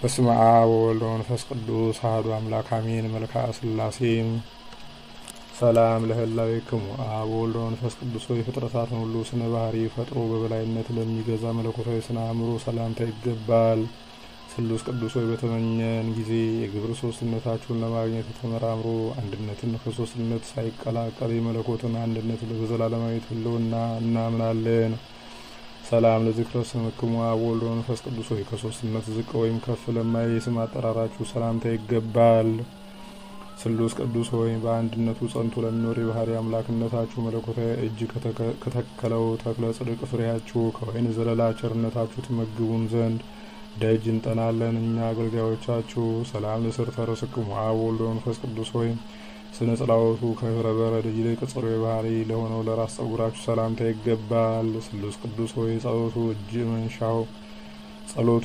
በስመ አብ ወወልድ ወመንፈስ ቅዱስ አሐዱ አምላክ አሜን። መልክዓ ሥላሴ ሰላም ለህላዌክሙ አብ ወወልድ ወመንፈስ ቅዱስ ሆይ ፍጥረታትን ሁሉ ስነ ባህሪ ፈጥሮ በበላይነት ለሚገዛ መለኮታዊ ስነ አእምሮ ሰላምታ ይገባል። ስሉስ ቅዱስ ሆይ በተመኘን ጊዜ የግብር ሶስትነታችሁን ለማግኘት ተመራምሮ አንድነትን ከሶስትነት ሳይቀላቀል የመለኮትን አንድነት በዘላለማዊት ህልውና እናምናለን። ሰላም ለዝክረ ስምክሙ አብ ወወልድ ወመንፈስ ቅዱስ ሆይ ከሶስትነት ዝቅ ወይም ከፍ ለማይል የስም አጠራራችሁ ሰላምታ ይገባል። ስሉስ ቅዱስ ሆይ በአንድነቱ ጸንቶ ለሚኖር የባህሪ አምላክነታችሁ መለኮታዊ እጅ ከተከለው ተክለ ጽድቅ ፍሬያችሁ ከወይን ዘለላ ቸርነታችሁ ትመግቡን ዘንድ ደጅ እንጠናለን። እኛ አገልጋዮቻችሁ ሰላም ለስርተ ርእስክሙ አብ ወወልድ ወመንፈስ ቅዱስ ሆይ ስነ ጽላወቱ ከህብረ በረድ ይልቅ ጽሩ ባህሪ ለሆነው ለራስ ጸጉራችሁ ሰላምታ ይገባል። ስሉስ ቅዱስ ሆይ ጸሎቱ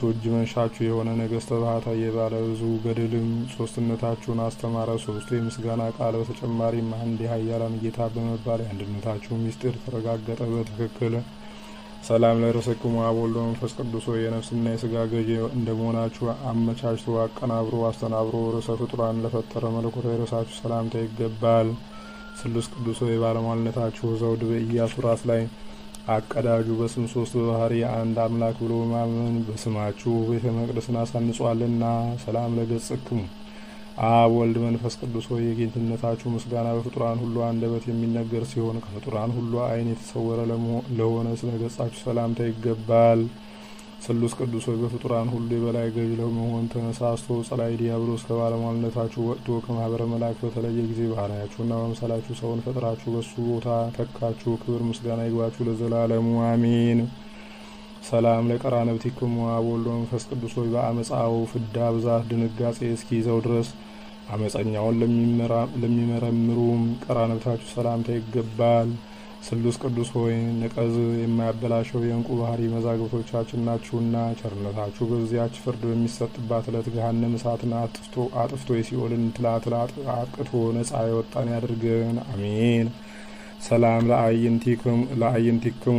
እጅ መንሻችሁ የሆነ ነገስተ ባህታዊ የባለ ብዙ ገድልም ሶስትነታችሁን አስተማረ። ሶስቱ የምስጋና ቃል በተጨማሪም አንድ የኃያላን ጌታ በመባል የአንድነታችሁ ምስጢር ተረጋገጠ በትክክል። ሰላም ለርእስክሙ አብ ወወልድ ወመንፈስ ቅዱስ ሆይ የነፍስና የስጋ ገዥ እንደመሆናችሁ አመቻችቶ አቀናብሮ አስተናብሮ ርዕሰ ፍጡራን ለፈጠረ መለኮታዊ ርዕሳችሁ ሰላምታ ይገባል። ስሉስ ቅዱስ ሆይ ባለሟልነታችሁ ዘውድ በኢያሱ ራስ ላይ አቀዳጁ በስም ሶስት በባህሪ አንድ አምላክ ብሎ ማመን በስማችሁ ቤተ መቅደስን አሳንጿልና። ሰላም ለገጽክሙ አብ ወልድ መንፈስ ቅዱስ ሆይ የጌትነታችሁ ምስጋና በፍጡራን ሁሉ አንደበት የሚነገር ሲሆን ከፍጡራን ሁሉ ዓይን የተሰወረ ለሆነ ስለ ገጻችሁ ሰላምታ ይገባል። ስሉስ ቅዱስ ሆይ በፍጡራን ሁሉ የበላይ ገዥ ለመሆን ተነሳስቶ ጸላይ ዲያብሎስ ከባለሟልነታችሁ ወጥቶ ከማህበረ መላእክት በተለየ ጊዜ ባህሪያችሁና በምሳላችሁ ሰውን ፈጥራችሁ በሱ ቦታ ተካችሁ። ክብር ምስጋና ይግባችሁ ለዘላለሙ አሜን። ሰላም ለቀራንብቲክሙ አብ ወወልድ ወመንፈስ ቅዱስ ሆይ በአመፃው ፍዳ ብዛት ድንጋጼ እስኪይዘው ድረስ አመፀኛውን ለሚመረምሩ ቀራንብታችሁ ሰላምታ ይገባል። ስሉስ ቅዱስ ሆይ ነቀዝ የማያበላሸው የእንቁ ባህሪ መዛግብቶቻችን ናችሁና ቸርነታችሁ በዚያች ፍርድ በሚሰጥባት ዕለት ገሃነም እሳትን አጥፍቶ የሲኦልን ትላትል አጥቅቶ ነጻ የወጣን ያድርገን አሜን። ሰላም ለአዕይንቲክሙ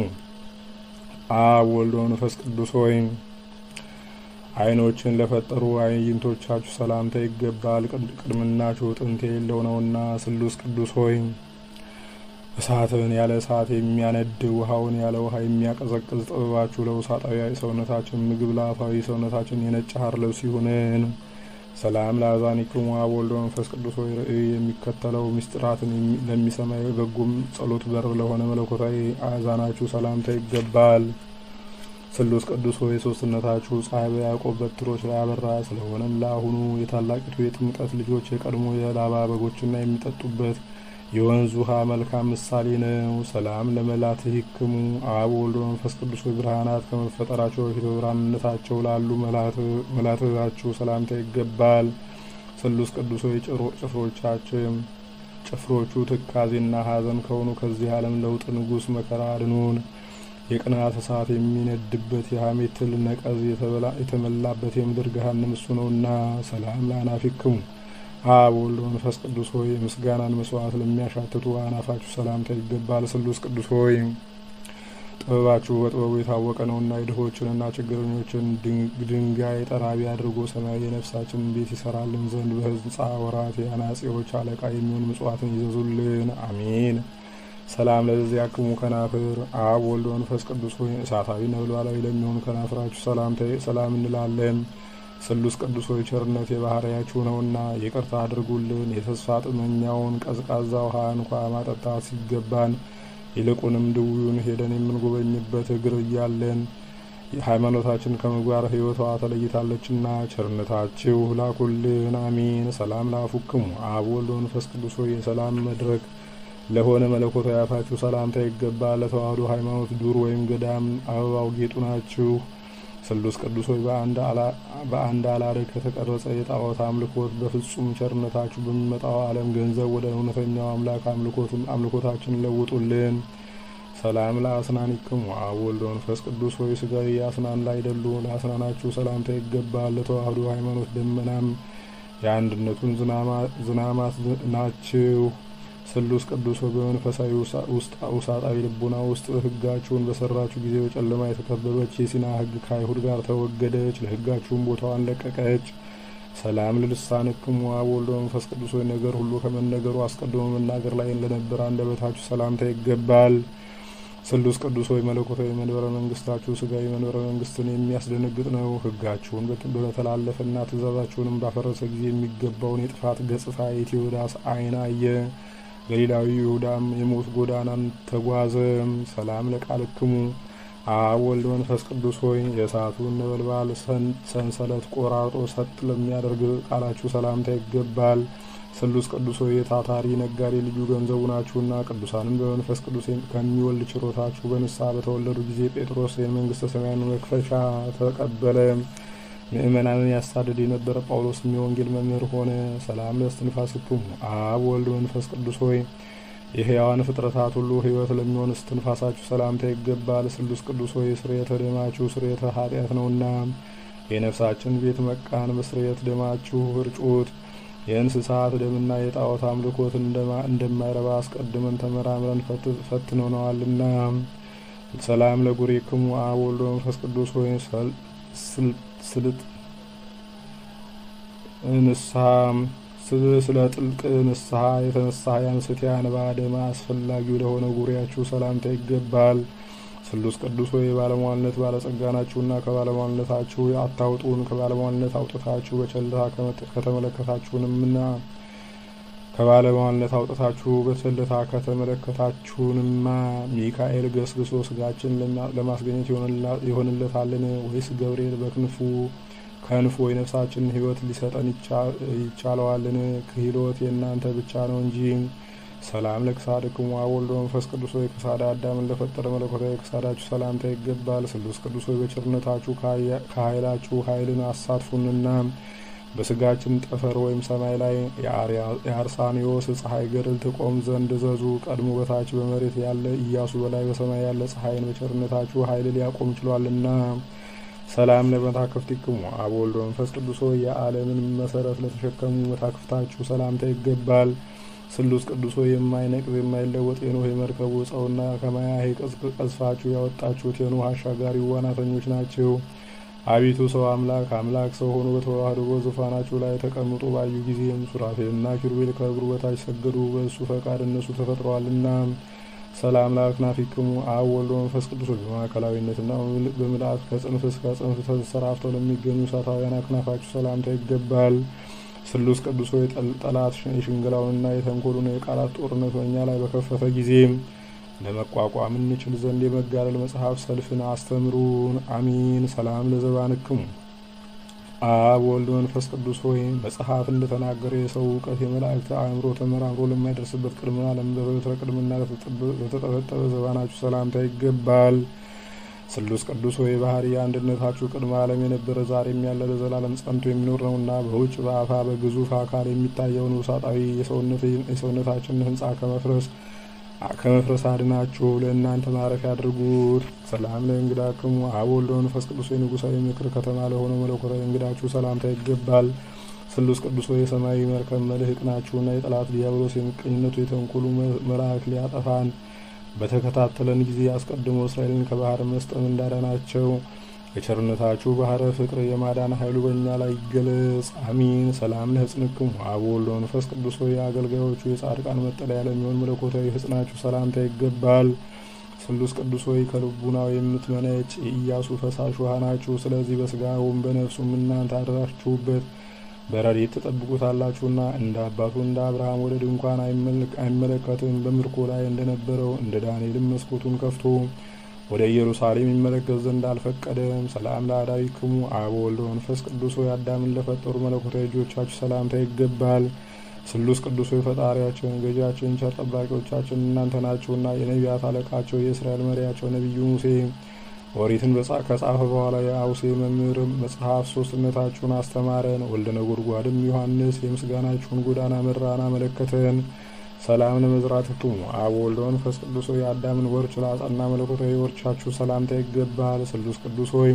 አብ ወወልድ ወመንፈስ ቅዱስ ሆይ ዓይኖችን ለፈጠሩ አዕይንቶቻችሁ ሰላምታ ይገባል። ቅድምናችሁ ጥንት የሌለው ነውና። ስሉስ ቅዱስ ሆይ እሳትን ያለ እሳት የሚያነድ ውሃውን ያለ ውሃ የሚያቀዘቅዝ ጥበባችሁ ለውሳጣዊ ሰውነታችን ምግብ ለአፋዊ ሰውነታችን የነጭ ሐር ልብስ ይሁንን። ሰላም ለአዛኒክሙ አብ ወወልድ ወመንፈስ ቅዱስ ሆይ ርእይ የሚከተለው ምስጢራትን ለሚሰማ በጎም ጸሎት በር ለሆነ መለኮታዊ አዛናችሁ ሰላምታ ይገባል። ስሉስ ቅዱስ ሆይ ሶስትነታችሁ ፀሐይ በያዕቆብ በትሮች ላይ አበራ ስለሆነም ለአሁኑ የታላቂቱ የጥምቀት ልጆች የቀድሞ የላባ በጎችና የሚጠጡበት የወንዝ ውሃ መልካም ምሳሌ ነው። ሰላም ለመላትሂክሙ አብ ወወልድ ወመንፈስ ቅዱስ ሆይ ብርሃናት ከመፈጠራቸው በፊት በብርሃንነታቸው ላሉ መላትሃችሁ ሰላምታ ይገባል። ስሉስ ቅዱስ ሆይ ጭፍሮቹ ትካዜና ሐዘን ከሆኑ ከዚህ ዓለም ለውጥ ንጉሥ መከራ አድኑን። የቅናት እሳት የሚነድበት የሐሜት ትል ነቀዝ የተመላበት የምድር ገሃነም እሱ ነውና። ሰላም ለአናፊክሙ አብ ወወልድ ወመንፈስ ቅዱስ ሆይ ምስጋናን መስዋዕት ለሚያሻትቱ አናፋችሁ ሰላምታ ይገባል። ስሉስ ቅዱስ ሆይ ጥበባችሁ በጥበቡ የታወቀ ነውና የድሆችንና ችግረኞችን ድንጋይ ጠራቢ አድርጎ ሰማያዊ የነፍሳችንን ቤት ይሰራልን ዘንድ በሕንጻ ወራት የአናጺዎች አለቃ የሚሆን ምጽዋትን ይዘዙልን አሜን። ሰላም ለዚያክሙ ከናፍር አብ ወወልድ ወመንፈስ ቅዱስ ሆይ እሳታዊ ነበልባላዊ ለሚሆኑ ከናፍራችሁ ሰላም እንላለን። ስሉስ ቅዱስ ሆይ ቸርነት የባህሪያችሁ ነውና ይቅርታ አድርጉልን። የተስፋ ጥመኛውን ቀዝቃዛ ውሃ እንኳ ማጠጣት ሲገባን ይልቁንም ድውዩን ሄደን የምንጎበኝበት እግር እያለን ሃይማኖታችን ከምግባር ሕይወቷ ተለይታለችና ቸርነታችሁ ላኩልን አሜን። ሰላም ለአፉክሙ አብ ወወልድ ወመንፈስ ቅዱስ ሆይ የሰላም መድረክ ለሆነ መለኮታዊ አፋችሁ ሰላምታ ይገባል። ለተዋህዶ ሃይማኖት ዱር ወይም ገዳም አበባው ጌጡ ናችሁ። ስሉስ ቅዱስ ሆይ በአንድ አላርግ ከተቀረጸ የጣዖት አምልኮት በፍጹም ቸርነታችሁ በሚመጣው ዓለም ገንዘብ ወደ እውነተኛው አምላክ አምልኮታችን ለውጡልን። ሰላም ለአስናኒክሙ አብ ወወልድ ወመንፈስ ቅዱስ ሆይ ስጋዊ አስናን ላይደሉ ለአስናናችሁ ሰላምታ ይገባል። ለተዋህዶ ሃይማኖት ደመናም የአንድነቱን ዝናማት ናችሁ። ስሉስ ቅዱስ ሆይ በመንፈሳዊ ውሳጣዊ ልቡና ውስጥ ሕጋችሁን በሰራችሁ ጊዜ በጨለማ የተከበበች የሲና ሕግ ከአይሁድ ጋር ተወገደች፣ ለሕጋችሁም ቦታዋን ለቀቀች። ሰላም ለልሳንክሙ አብ ወልድ መንፈስ ቅዱስ ሆይ ነገር ሁሉ ከመነገሩ አስቀድሞ መናገር ላይ ለነበረ አንደበታችሁ ሰላምታ ይገባል። ስሉስ ቅዱስ ሆይ መለኮታዊ መንበረ መንግስታችሁ ስጋዊ መንበረ መንግስትን የሚያስደነግጥ ነው። ሕጋችሁን በተላለፈና ትእዛዛችሁንም ባፈረሰ ጊዜ የሚገባውን የጥፋት ገጽታ የቴዎዳስ ዓይን አየ። ገሊላዊ ይሁዳም የሞት ጎዳናን ተጓዘ። ሰላም ለቃልክሙ አብ ወልድ መንፈስ ቅዱስ ሆይ የእሳቱን ነበልባል ሰንሰለት ቆራርጦ ሰጥ ለሚያደርግ ቃላችሁ ሰላምታ ይገባል። ስሉስ ቅዱስ ሆይ የታታሪ ነጋዴ ልዩ ገንዘቡ ናችሁና ቅዱሳንን በመንፈስ ቅዱስ ከሚወልድ ችሮታችሁ በንስሐ በተወለዱ ጊዜ ጴጥሮስ የመንግስተ ሰማያን መክፈቻ ተቀበለ። ምእመናንን ያሳድድ የነበረ ጳውሎስም የወንጌል መምህር ሆነ። ሰላም ለእስትንፋስክሙ አብ ወልድ መንፈስ ቅዱስ ሆይ የሕያዋን ፍጥረታት ሁሉ ሕይወት ለሚሆን እስትንፋሳችሁ ሰላምታ ይገባል። ስሉስ ቅዱስ ሆይ ስርየተ ደማችሁ ስርየተ ኃጢአት ነውና የነፍሳችን ቤት መቃን በስርየት ደማችሁ እርጩት። የእንስሳት ደምና የጣዖት አምልኮት እንደማይረባ አስቀድመን ተመራምረን ፈትነነዋልና። ሰላም ለጉሬክሙ አብ ወልድ መንፈስ ቅዱስ ሆይ ስልጥ ንስሐ ስለ ጥልቅ ንስሐ የተነሳ ያንስቲያን ባደማ አስፈላጊው ለሆነ ጉሪያችሁ ሰላምታ ይገባል። ስሉስ ቅዱስ ሆይ የባለሟልነት ባለጸጋ ናችሁና ከባለሟልነታችሁ አታውጡን። ከባለሟልነት አውጥታችሁ በቸልታ ከተመለከታችሁንምና ከባለሟልነት አውጥታችሁ በቸልታ ከተመለከታችሁንማ ሚካኤል ገስግሶ ስጋችን ለማስገኘት ይሆንለታልን? ወይስ ገብርኤል ከንፉ የነፍሳችንን ሕይወት ሊሰጠን ይቻለዋልን? ክህሎት የእናንተ ብቻ ነው እንጂ። ሰላም ለክሳድክሙ አብ ወልድ መንፈስ ቅዱስ ሆይ ከሳዳ አዳምን ለፈጠረ መለኮታዊ ከሳዳችሁ ሰላምታ ይገባል። ስሉስ ቅዱስ ሆይ በቸርነታችሁ ከኃይላችሁ ኃይልን አሳትፉንና በስጋችን ጠፈር ወይም ሰማይ ላይ የአርሳኒዮስ ፀሐይ ገድል ትቆም ዘንድ እዘዙ። ቀድሞ በታች በመሬት ያለ ኢያሱ በላይ በሰማይ ያለ ፀሐይን በቸርነታችሁ ኃይል ሊያቆም ችሏልና። ሰላም ለመታክፍቲክሙ አብ ወልድ መንፈስ ቅዱስ ሆይ የዓለምን መሰረት ለተሸከሙ መታክፍታችሁ ሰላምታ ይገባል። ስሉስ ቅዱስ ሆይ የማይነቅዝ የማይለወጥ የኖህ የመርከቡ ዕፀውና ከማያ ቀዝፋችሁ ያወጣችሁት የኖህ አሻጋሪ ዋናተኞች ናቸው። አቤቱ ሰው አምላክ ሰው ሆኖ በተዋህዶ በዙፋናችሁ ላይ ተቀምጦ ባዩ ጊዜም ሱራፌልና ኪሩቤል ከእግሩ በታች ሰገዱ። በእሱ ፈቃድ እነሱ ተፈጥረዋልና። ሰላም ለአክናፊክሙ አብ ወልድ መንፈስ ቅዱስ ሆይ በማዕከላዊነትና በምልአት ከጽንፍ እስከ ጽንፍ ተንሰራፍተው ለሚገኙ እሳታውያን አክናፋችሁ ሰላምታ ይገባል። ስሉስ ቅዱስ ሆይ ጠላት የሽንገላውንና የተንኮሉን የቃላት ጦርነት በእኛ ላይ በከፈተ ጊዜ ለመቋቋም እንችል ዘንድ የመጋደል መጽሐፍ ሰልፍን አስተምሩን። አሚን። ሰላም ለዘባንክሙ አብ ወልድ መንፈስ ቅዱስ ሆይ መጽሐፍ እንደተናገረ የሰው እውቀት የመላእክት አእምሮ ተመራምሮ ለማይደርስበት ቅድመ ዓለም በበትረ ቅድምና ለተጠበጠበ ዘባናችሁ ሰላምታ ይገባል። ስሉስ ቅዱስ ሆይ ባህሪ አንድነታችሁ ቅድመ ዓለም የነበረ ዛሬም ያለ ለዘላለም ጸንቶ የሚኖር ነውና በውጭ በአፋ በግዙፍ አካል የሚታየውን ውሳጣዊ የሰውነታችንን ሕንጻ ከመፍረስ አድናችሁ ለእናንተ ማረፊያ አድርጉት። ሰላም ለእንግዳክሙ አብ ወልድ መንፈስ ቅዱስ ሆይ ንጉሣዊ ምክር ከተማ ለሆነው መለኮታዊ እንግዳችሁ ሰላምታ ይገባል። ስሉስ ቅዱስ ሆይ የሰማያዊ መርከብ መልህቅ ናችሁና የጠላት ዲያብሎስ የምቀኝነቱ የተንኮሉ መልአክ ሊያጠፋን በተከታተለን ጊዜ አስቀድሞ እስራኤልን ከባህር መስጠም እንዳዳናቸው የቸርነታችሁ ባህረ ፍቅር የማዳን ኃይሉ በእኛ ላይ ይገለጽ። አሚን። ሰላም ለሕጽንክሙ አብ ወልድ መንፈስ ቅዱስ ሆይ አገልጋዮቹ የጻድቃን መጠለያ ለሚሆን መለኮታዊ ሕጽናችሁ ሰላምታ ይገባል። ስሉስ ቅዱስ ሆይ ከልቡናው የምትመነጭ የኢያሱ ፈሳሽ ውሃ ናችሁ። ስለዚህ በስጋውም በነፍሱም እናንተ አድራችሁበት በረድኤት ትጠብቁታላችሁና እንደ አባቱ እንደ አብርሃም ወደ ድንኳን አይመለከትም። በምርኮ ላይ እንደነበረው እንደ ዳንኤልም መስኮቱን ከፍቶ ወደ ኢየሩሳሌም ይመለከት ዘንድ አልፈቀደም። ሰላም ለአዳዊክሙ አብ ወልድ መንፈስ ቅዱስ ሆይ አዳምን ለፈጠሩ መለኮታዊ ልጆቻችሁ ሰላምታ ይገባል። ስሉስ ቅዱስ ሆይ ፈጣሪያችን፣ ገዢያችን፣ ቸር ጠባቂዎቻችን እናንተ ናችሁና የነቢያት አለቃቸው የእስራኤል መሪያቸው ነቢዩ ሙሴ ኦሪትን ከጻፈ በኋላ የአውሴ መምህር መጽሐፍ ሶስትነታችሁን አስተማረን። ወልደ ነጎድጓድም ዮሐንስ የምስጋናችሁን ጎዳና መራን አመለከተን። ሰላም ለመዝራትክሙ አብ ወልድ መንፈስ ቅዱስ ሆይ የአዳምን ወርች ላጸና መለኮታዊ ወርቻችሁ ሰላምታ ይገባል። ስሉስ ቅዱስ ሆይ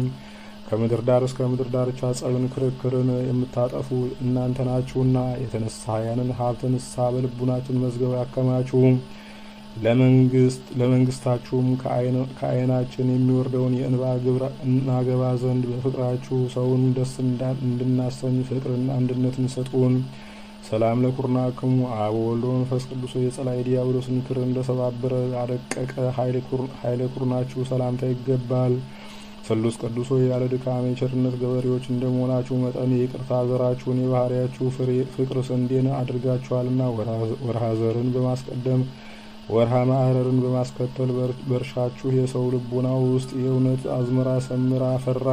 ከምድር ዳር እስከ ምድር ዳርቻ ጸብን ክርክርን የምታጠፉ እናንተ ናችሁና የተነሳያንን ሀብተ ንስሐ በልቡናችን መዝገብ ያከማቹ። ለመንግስታችሁም ከዓይናችን የሚወርደውን የእንባ ግብር እናገባ ዘንድ በፍቅራችሁ ሰውን ደስ እንድናሰኝ ፍቅርና አንድነትን ሰጡን። ሰላም ለኩርናክሙ አብ ወወልድ ወመንፈስ ቅዱስ የጸላይ ዲያብሎስን ክር እንደሰባበረ አደቀቀ ኃይለ ኩርናችሁ ሰላምታ ይገባል። ስሉስ ቅዱስ ያለ ድካም የቸርነት ገበሬዎች እንደመሆናችሁ መጠን የይቅርታ ዘራችሁን የባህሪያችሁ ፍቅር ስንዴን አድርጋችኋልና ወርሃ ዘርን በማስቀደም ወርሃ ማዕረርን በማስከተል በእርሻችሁ የሰው ልቡናው ውስጥ የእውነት አዝመራ ሰምራ አፈራ።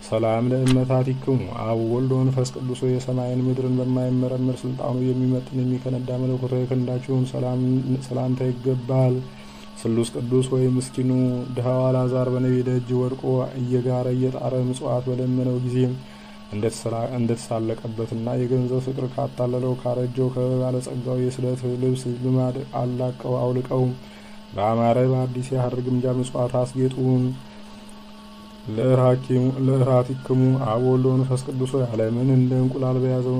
ሰላም ለእመታቲክሙ አብ ወልድ ወመንፈስ ቅዱስ የሰማይን ምድርን በማይመረመር ስልጣኑ የሚመጥን የሚከነዳ መለኮታዊ ክንዳችሁን ሰላምታ ይገባል። ስሉስ ቅዱስ ምስኪኑ ድሃው አልዓዛር በነቢይ ደጅ ወድቆ እየጋረ እየጣረ ምጽዋት በለመነው ጊዜ እንደተሳለቀበትና የገንዘብ ፍቅር ካታለለው ካረጀው ከባለጸጋው የስለት ልብስ ልማድ አውልቀው በአማረ በአዲስ የሐር ግምጃ ምጽዋት አስጌጡ። ለእራቲክሙ አብ ወወልድ ወመንፈስ ቅዱስ ዓለምን እንደ እንቁላል በያዘው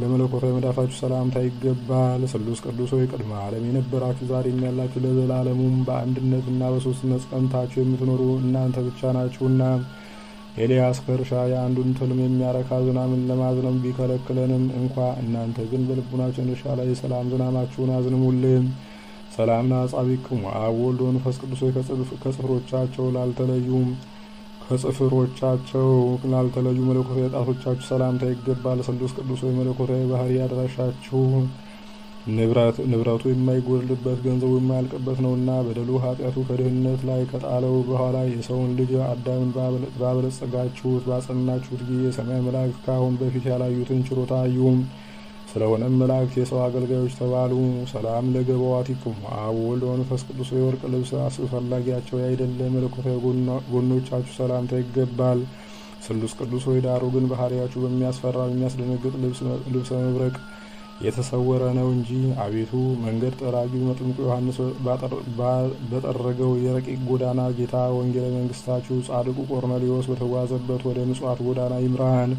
ለመለኮታዊ መዳፋችሁ ሰላምታ ይገባል። ስሉስ ቅዱስ ቅድመ ዓለም የነበራችሁ ዛሬም ያላችሁ ለዘላለሙም በአንድነትና በሶስትነት ጸንታችሁ የምትኖሩ እናንተ ብቻ ናችሁና ኤልያስ ከእርሻ የአንዱን ትልም የሚያረካ ዝናምን ለማዝነብ ቢከለክለንም እንኳ እናንተ ግን በልቡናችን እርሻ ላይ የሰላም ዝናማችሁን አዝንሙልን። ሰላም ለአጻቢክሙ አብ ወወልድ ወመንፈስ ቅዱስ ከጽፍሮቻቸው ላልተለዩ መለኮታዊ ጣቶቻችሁ ሰላምታ ይገባል። ስሉስ ቅዱስ መለኮታዊ ባህሪ አድራሻችሁ ንብረቱ የማይጎድልበት ገንዘቡ የማያልቅበት ነውና በደሉ ኃጢአቱ ከድህነት ላይ ከጣለው በኋላ የሰውን ልጅ አዳምን ባበለጸጋችሁት ባጸናችሁት ጊዜ የሰማይ መላእክት ከአሁን በፊት ያላዩትን ችሮታ አዩ። ስለሆነም መላእክት የሰው አገልጋዮች ተባሉ። ሰላም ለገበዋቲክሙ አብ ወወልድ ወመንፈስ ቅዱስ የወርቅ ልብስ አስፈላጊያቸው ያይደለ መለኮታዊ ጎኖቻችሁ ሰላምታ ይገባል። ስሉስ ቅዱስ ዳሩ ግን ባህሪያችሁ በሚያስፈራ በሚያስደነግጥ ልብሰ መብረቅ የተሰወረ ነው እንጂ። አቤቱ መንገድ ጠራጊው መጥምቁ ዮሐንስ በጠረገው የረቂቅ ጎዳና ጌታ ወንጌለ መንግስታችሁ ጻድቁ ቆርኔሌዎስ በተጓዘበት ወደ ምጽዋት ጎዳና ይምራን።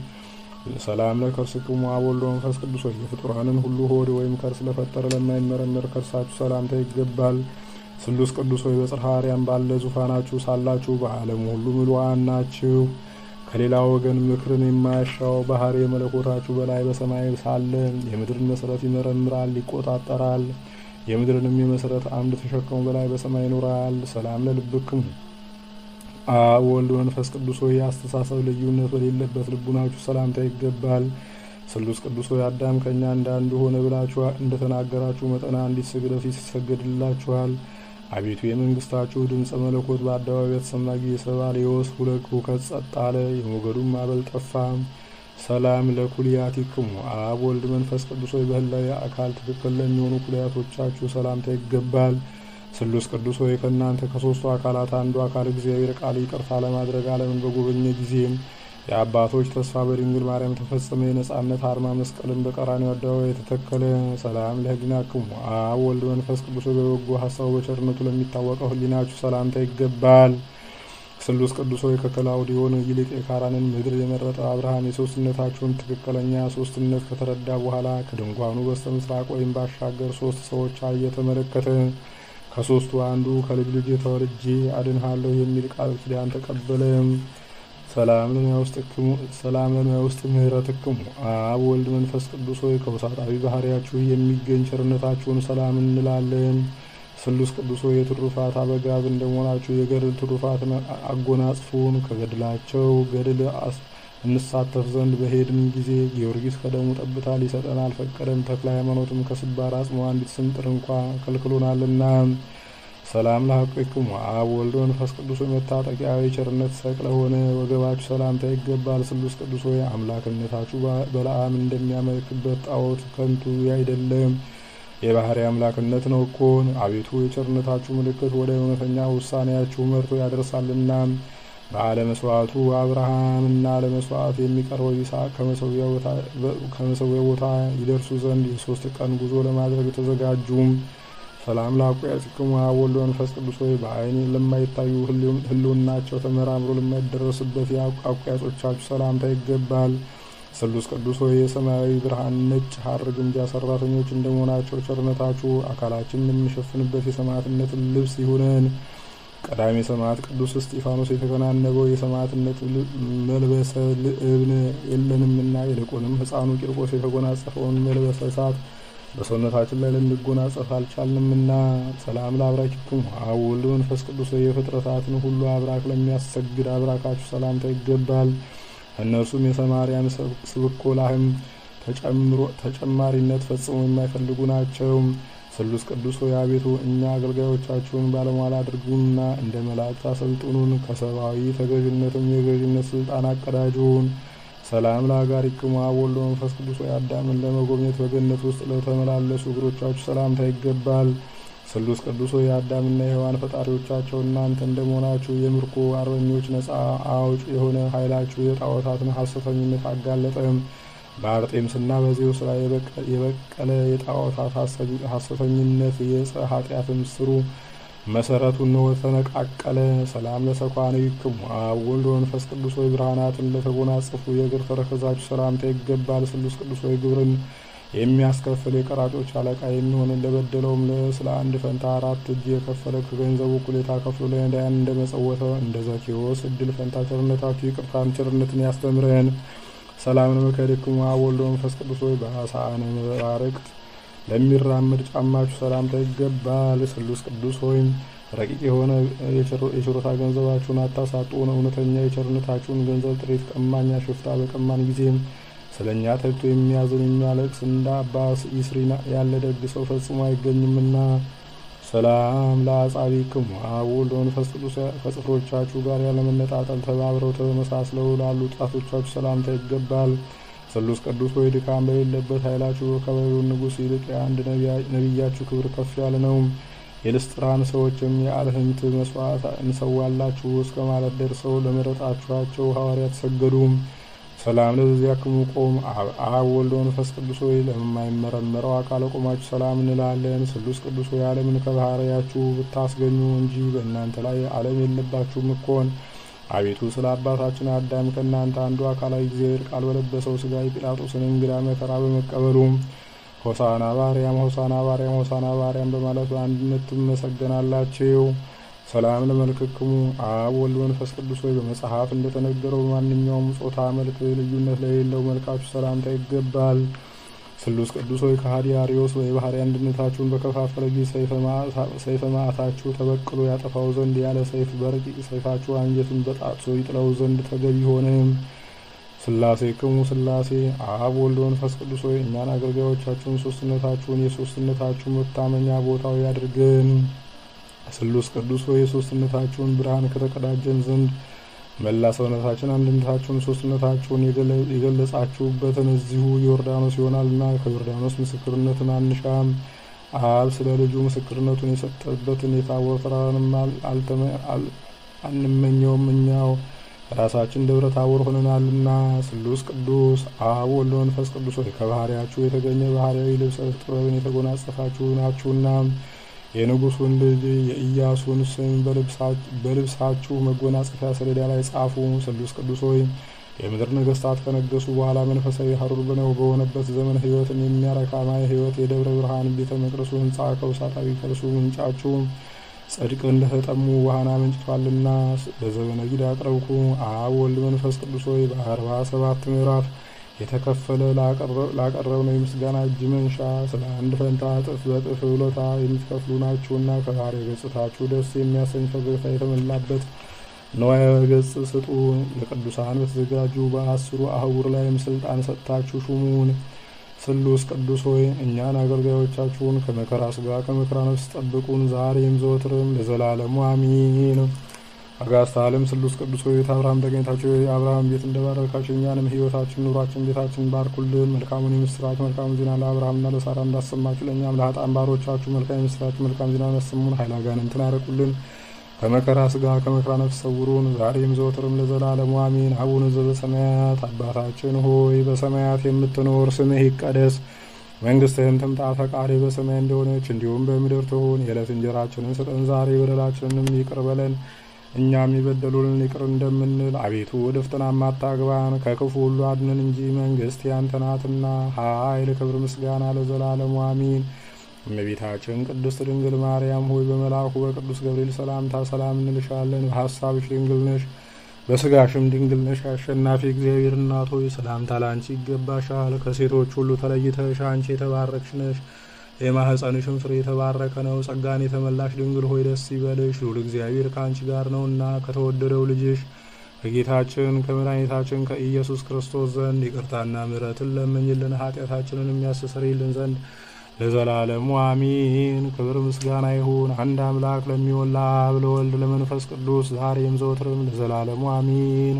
ሰላም ለከርስክሙ አብ ወወልድ ወመንፈስ ቅዱስ የፍጡራንን ሁሉ ሆድ ከርስ ለፈጠረ ለማይመረመር ከርሳችሁ ሰላምታ ይገባል። ስሉስ ቅዱስ በጽርሐ አርያም ባለ ዙፋናችሁ ሳላችሁ በዓለም ሁሉ ምሉዓን ናችሁ። ከሌላ ወገን ምክርን የማያሻው ባህሪ መለኮታችሁ በላይ በሰማይ ሳለ የምድርን መሰረት ይመረምራል ይቆጣጠራል። የምድርንም የመሰረት አምድ ተሸክሞ በላይ በሰማይ ይኖራል። ሰላም ለልብክሙ አብ ወወልድ ወመንፈስ ቅዱስ የአስተሳሰብ ልዩነት በሌለበት ልቡናችሁ ሰላምታ ይገባል። ስሉስ ቅዱስ አዳም ከኛ እንዳንዱ ሆነ ብላችሁ እንደተናገራችሁ መጠን አንዲት ስግደት ይሰገድላችኋል። አቤቱ የመንግስታችሁ ድምፀ መለኮት በአደባባይ የተሰማ ጊዜ ሰባልዮስ ሁከት ጸጥ አለ፣ የሞገዱም ማዕበል ጠፋ። ሰላም ለኩልያቲክሙ አብ ወልድ መንፈስ ቅዱስ በህላዊ አካል ትክክል ለሚሆኑ ኩልያቶቻችሁ ሰላምታ ይገባል። ስሉስ ቅዱስ ከእናንተ ከሶስቱ አካላት አንዱ አካል እግዚአብሔር ቃል ይቅርታ ለማድረግ ዓለምን በጎበኘ ጊዜ የአባቶች ተስፋ በድንግል ማርያም ተፈጸመ። የነጻነት አርማ መስቀልን በቀራንዮ አደባባይ የተተከለ። ሰላም ለህሊናክሙ አብ ወልድ መንፈስ ቅዱስ በበጎ ሀሳቡ በቸርነቱ ለሚታወቀው ህሊናችሁ ሰላምታ ይገባል። ስሉስ ቅዱስ ከከላውዲዮን ይልቅ የካራንን ምድር የመረጠ አብርሃም የሶስትነታችሁን ትክክለኛ ሶስትነት ከተረዳ በኋላ ከድንኳኑ በስተ ምስራቅ ባሻገር ሶስት ሰዎች እየተመለከተ ከሶስቱ አንዱ ከልጅ ልጅ ተወልጄ አድንሃለሁ የሚል ቃል ኪዳን ተቀበለ። ሰላም ለውስጥ ምህረትክሙ አብ ወልድ መንፈስ ቅዱስ ከውሳጣዊ ባህሪያችሁ የሚገኝ ቸርነታችሁን ሰላም እንላለን። ስሉስ ቅዱስ የትሩፋት አበጋዝ እንደመሆናችሁ የገድል ትሩፋትን አጎናጽፉን። ከገድላቸው ገድል እንሳተፍ ዘንድ በሄድን ጊዜ ጊዮርጊስ ከደሙ ጠብታ ሊሰጠን አልፈቀደም። ተክለ ሃይማኖትም ከስባር አጽሞ አንዲት ስንጥር እንኳ ከልክሎናልና። ሰላም ለሐቂክሙ አብ ወልድ መንፈስ ቅዱስ መታጠቂያ የቸርነት ሰቅለ ሆነ ወገባችሁ ሰላምታ ይገባል። ስሉስ ቅዱስ አምላክነታችሁ በለዓም እንደሚያመልክበት ጣዖት ከንቱ አይደለም፣ የባህሪ አምላክነት ነው እኮን። አቤቱ የቸርነታችሁ ምልክት ወደ እውነተኛ ውሳኔያችሁ መርቶ ያደርሳልና። በአለመስዋዕቱ አብርሃምና ለመስዋዕት የሚቀርበው ይስሐቅ ከመሰዊያው ቦታ ይደርሱ ዘንድ የ3 ቀን ጉዞ ለማድረግ ተዘጋጁ። ሰላም ለአቁያጽክሙ አብ ወልድ መንፈስ ቅዱስ ሆይ በዓይን ለማይታዩ ህልውናቸው ተመራምሮ ለማይደረስበት የአቁያጾቻችሁ ሰላምታ ይገባል። ስሉስ ቅዱስ ሆይ የሰማያዊ ብርሃን ነጭ ሐር ግምጃ ሰራተኞች እንደመሆናቸው ቸርነታችሁ አካላችንን የምንሸፍንበት የሰማዕትነትን ልብስ ይሁነን። ቀዳሜ ሰማዕት ቅዱስ እስጢፋኖስ የተከናነበው የሰማዕትነት መልበሰ ልዕብን የለንምና ይልቁንም ሕፃኑ ቂርቆስ የተጎናጸፈውን መልበሰ እሳት በሰውነታችን ላይ ልንጎናጸፍ አልቻልንምና። ሰላም ለአብራኪክሙ አብ ወልድ መንፈስ ቅዱስ የፍጥረታትን ሁሉ አብራክ ለሚያሰግድ አብራካችሁ ሰላምታ ይገባል። እነርሱም የሰማርያን ስብኮላህም ተጨማሪነት ፈጽሞ የማይፈልጉ ናቸው። ስሉስ ቅዱስ ሆይ አቤቱ እኛ አገልጋዮቻችሁን ባለሟል አድርጉንና እንደ መላእክት አሰልጥኑን፣ ከሰብአዊ ተገዥነትም የገዥነት ስልጣን አቀዳጁን። ሰላም ለአጋሪክሙ አብ ወልድ መንፈስ ቅዱስ ሆይ አዳምን ለመጎብኘት በገነት ውስጥ ለተመላለሱ እግሮቻችሁ ሰላምታ ይገባል። ስሉስ ቅዱስ ሆይ የአዳምና የሔዋን ፈጣሪዎቻቸው እናንተ እንደመሆናችሁ የምርኮ አርበኞች ነፃ አውጭ የሆነ ኃይላችሁ የጣዖታትን ሐሰተኝነት አጋለጠም። በአርጤምስና በዜውስ ላይ የበቀለ የጣዖታት ሐሰተኝነት የዕፀ ኃጢአትም ስሩ መሰረቱን ነው ተነቃቀለ። ሰላም ለሰኳንክሙ አብ ወልድ መንፈስ ቅዱስ ሆይ ብርሃናትን ለተጎናጸፉ የእግር ተረከዛችሁ ሰላምታ ይገባል። ስሉስ ቅዱስ ሆይ ግብርን የሚያስከፍል የቀራጮች አለቃ የሚሆንን ለበደለውም ስለ አንድ ፈንታ 4 እጅ የከፈለ ከገንዘቡ እኩሌታ ከፍሎ ለነዳያን እንደመጸወተ እንደ ዘኬዎስ እድል ፈንታ ቸርነታችሁ ይቅርታን ቸርነትን ያስተምረን። ሰላም ለመከድክሙ አብ ወልድ መንፈስ ቅዱስ ሆይ በአሳነ መራርቅ ለሚራመድ ጫማችሁ ሰላምታ ይገባል። ስሉስ ቅዱስ ሆይ ረቂቅ የሆነ የችሮታ ገንዘባችሁን አታሳጡን። እውነተኛ የቸርነታችሁን ገንዘብ ጥሪት ቀማኛ ሽፍታ በቀማን ጊዜም ስለኛ ተግቶ የሚያዝን የሚያለቅስ እንደ አባ ይስሪና ያለ ደግ ሰው ፈጽሞ አይገኝምና። ሰላም ለአጻቢክሙ አብ ወልድ መንፈስ ቅዱስ ከጽፍሮቻችሁ ጋር ያለመነጣጠል ተባብረው ተመሳስለው ላሉ ጣቶቻችሁ ሰላምታ ይገባል። ስሉስ ቅዱስ ሆይ ድካም በሌለበት ኃይላችሁ ከበቢው ንጉሥ ይልቅ የአንድ ነቢያችሁ ክብር ከፍ ያለ ነው። የልስጥራን ሰዎችም የአልህምት መስዋዕት እንሰዋላችሁ እስከ ማለት ደርሰው ለመረጣችኋቸው ሐዋርያት ሰገዱ። ሰላም ለዚያክሙ ቆም አብ ወልድ መንፈስ ቅዱስ ሆይ ለማይመረመረው አካለ ቆማችሁ ሰላም እንላለን። ስሉስ ቅዱስ ሆይ ዓለምን ከባህርያችሁ ብታስገኙ እንጂ በእናንተ ላይ ዓለም የለባችሁም እኮን። አቤቱ ስለ አባታችን አዳም ከእናንተ አንዱ አካላዊ እግዚአብሔር ቃል በለበሰው ሥጋ የጲላጦስን እንግዳ መከራ በመቀበሉ ሆሳና ባርያም ሆሳና ባርያም ሆሳና ባርያም በማለት በአንድነት ትመሰገናላችሁ። ሰላም ለመልክክሙ አብ ወልድ መንፈስ ቅዱስ ሆይ በመጽሐፍ እንደተነገረው በማንኛውም ጾታ መልክ ልዩነት ለሌለው መልካችሁ ሰላምታ ይገባል። ስሉስ ቅዱስ ሆይ ከሃዲ አርዮስ የባህሪ አንድነታችሁን በከፋፈለ ጊዜ ሰይፈ መዓታችሁ ተበቅሎ ያጠፋው ዘንድ ያለ ሰይፍ በረቂቅ ሰይፋችሁ አንጀትን በጣጥሶ ይጥለው ዘንድ ተገቢ ሆነ። ስላሴክሙ ስላሴ አብ ወልድ መንፈስ ቅዱስ ሆይ እኛን አገልጋዮቻችሁን ሶስትነታችሁን የሶስትነታችሁ መታመኛ ቦታው ያድርገን። ስሉስ ቅዱስ ሆይ የሶስትነታችሁን ብርሃን ከተቀዳጀን ዘንድ መላ ሰውነታችን አንድነታችሁን ሶስትነታችሁን የገለጻችሁበትን እዚሁ ዮርዳኖስ ይሆናልና ከዮርዳኖስ ምስክርነትን አንሻም። አብ ስለ ልጁ ምስክርነቱን የሰጠበትን የታቦር ተራራንም አንመኘውም፣ እኛው ራሳችን ደብረ ታቦር ሆነናልና። ስሉስ ቅዱስ አብ ወልድ መንፈስ ቅዱስ ሆይ ከባህሪያችሁ የተገኘ ባህሪያዊ ልብሰ ጥበብን የተጎናጸፋችሁ ናችሁና የንጉሱን ልጅ የኢያሱን ስም በልብሳችሁ መጎናጸፊያ ሰሌዳ ላይ ጻፉ። ስሉስ ቅዱስ ሆይ የምድር ነገስታት ከነገሱ በኋላ መንፈሳዊ ሀሩር በሆነበት ዘመን ሕይወትን የሚያረካ ማየ ሕይወት የደብረ ብርሃን ቤተ መቅደሱ ሕንጻ ከውሳጣዊ ከርሱ ምንጫችሁ ጽድቅ እንደተጠሙ ውሃን አመንጭቷልና በዘመነ ጊዳ አቅረብኩ። አብ ወልድ መንፈስ ቅዱስ ሆይ በ47 ምዕራፍ የተከፈለ ላቀረብነው የምስጋና እጅ መንሻ ስለ አንድ ፈንታ እጥፍ በጥፍ ውለታ የምትከፍሉ ናችሁና ከባህሪ ገጽታችሁ ደስ የሚያሰኝ ፈገግታ የተመላበት ነዋየ ገጽ ስጡ። ለቅዱሳን በተዘጋጁ በ10 አህጉር ላይም ስልጣን ሰጥታችሁ ሹሙን። ስሉስ ቅዱስ ሆይ እኛን አገልጋዮቻችሁን ከመከራ ስጋ ከመከራ ነፍስ ጠብቁን፣ ዛሬም ዘወትርም ለዘላለሙ አሚን። አጋዕዝተ ዓለም ስሉስ ቅዱስ ሆይ አብርሃም ተገኝታችሁ የአብርሃም ቤት እንደባረካችሁ እኛንም ሕይወታችን ኑሯችን ቤታችን ባርኩልን። መልካሙን የምስራች መልካሙን ዜና ለአብርሃምና ለሳራ እንዳሰማችሁ ለእኛም ለኃጥአን ባሮቻችሁ መልካም የምስራች መልካም ዜና ያሰሙን። ኃይለ አጋንንትን ያርቁልን፣ ከመከራ ስጋ ከመከራ ነፍስ ሰውሩን፣ ዛሬም ዘወትርም ለዘላለሙ አሜን። አቡነ ዘበሰማያት አባታችን ሆይ በሰማያት የምትኖር ስምህ ይቀደስ፣ መንግስትህም ትምጣ፣ ፈቃድህ በሰማይ እንደሆነች እንዲሁም በምድር ትሁን። የዕለት እንጀራችንን ስጠን ዛሬ፣ በደላችንንም ይቅር በለን እኛም የበደሉንን ይቅር እንደምንል። አቤቱ ወደ ፈተናም አታግባን፣ ከክፉ ሁሉ አድነን እንጂ መንግስት ያንተ ናትና፣ ኃይል፣ ክብር፣ ምስጋና ለዘላለሙ አሚን። እመቤታችን ቅድስት ድንግል ማርያም ሆይ በመልአኩ በቅዱስ ገብርኤል ሰላምታ ሰላም እንልሻለን። በሐሳብሽ ድንግል ነሽ፣ በስጋሽም ድንግል ነሽ። አሸናፊ እግዚአብሔር እናት ሆይ ሰላምታ ላንቺ ይገባሻል። ከሴቶች ሁሉ ተለይተሽ አንቺ የተባረክሽ ነሽ፣ የማኅፀንሽም ፍሬ የተባረከ ነው። ጸጋን የተመላሽ ድንግል ሆይ ደስ ይበልሽ፣ ልዑል እግዚአብሔር ከአንቺ ጋር ነውና ከተወደደው ልጅሽ ከጌታችን ከመድኃኒታችን ከኢየሱስ ክርስቶስ ዘንድ ይቅርታና ምሕረትን ለምኝልን ኃጢአታችንን የሚያስተሰርይልን ዘንድ ለዘላለሙ አሚን። ክብር ምስጋና ይሁን አንድ አምላክ ለሚሆን ለአብ ለወልድ ለመንፈስ ቅዱስ ዛሬም ዘወትርም ለዘላለሙ አሚን።